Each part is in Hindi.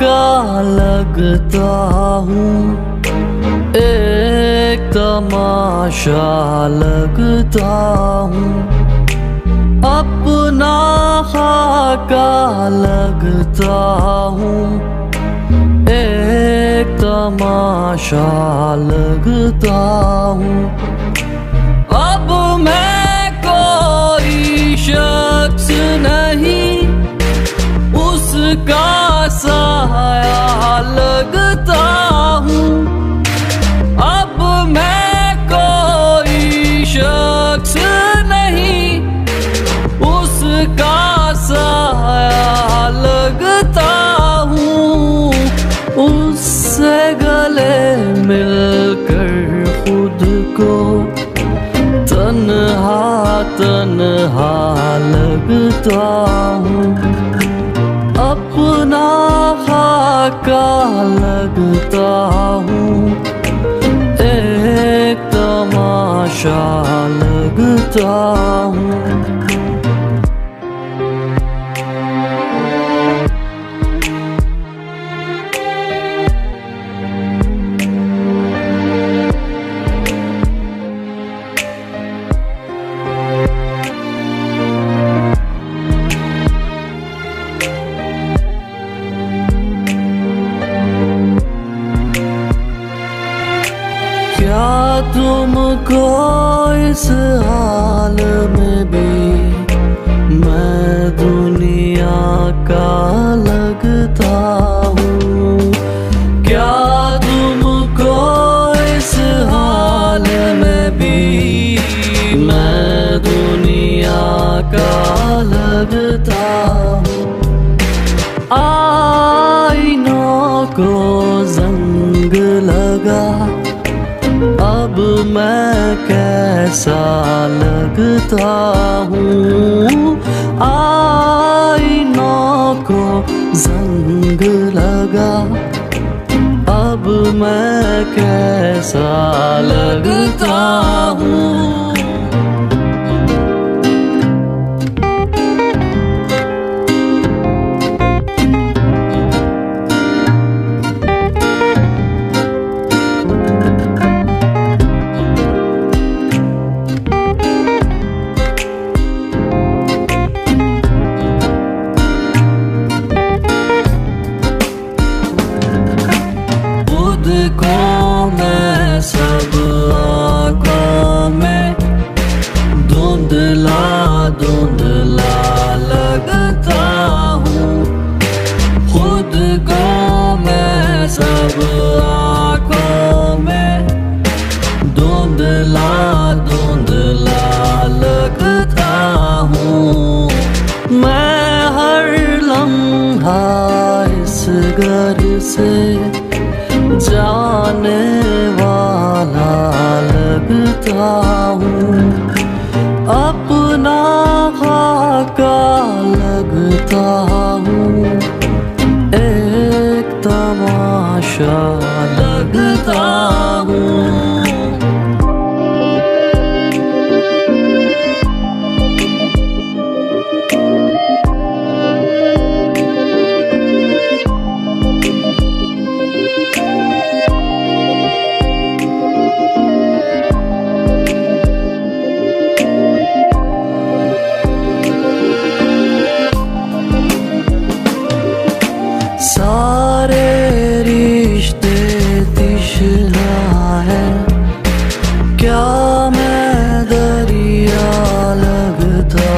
का लगता हूँ, एक तमाशा लगता हूँ, अपना खाका लगता हूँ, एक तमाशा लगता हूँ। अब मैं कोई शख्स नहीं, उसका साया लगता हूँ। अब मैं कोई शख्स नहीं, उसका साया लगता हूँ। उससे गले मिलकर खुद को तन्हा तन्हा लगता हूँ, अपना खाका लगता हूँ, एक तमाशा लगता हूँ। क्या तुमको इस हाल में भी मैं दुनिया का लगता हूँ? क्या तुमको इस हाल में भी मैं दुनिया का लगता हूँ? आईनों को जंग लगा, अब मैं कैसा लगता हूँ? आईनों को जंग लगा, अब मैं कैसा लगता हूँ? को मैं सब आँखों में धुंधला धुंधला लगता हूँ, खुद को मैं सब आँखों में धुंधला धुंधला लगता हूँ। मैं हर लम्हा इस घर से जाने वाला लगता हूँ, अपना खाका लगता हूँ, एक तमाशा लगता हूँ। सारे रिश्ते तिश्ना है, क्या मैं दरिया लगता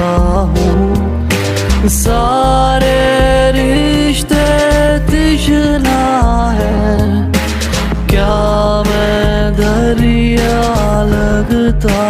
हूँ? सारे रिश्ते तिश्ना है, क्या मैं दरिया लगता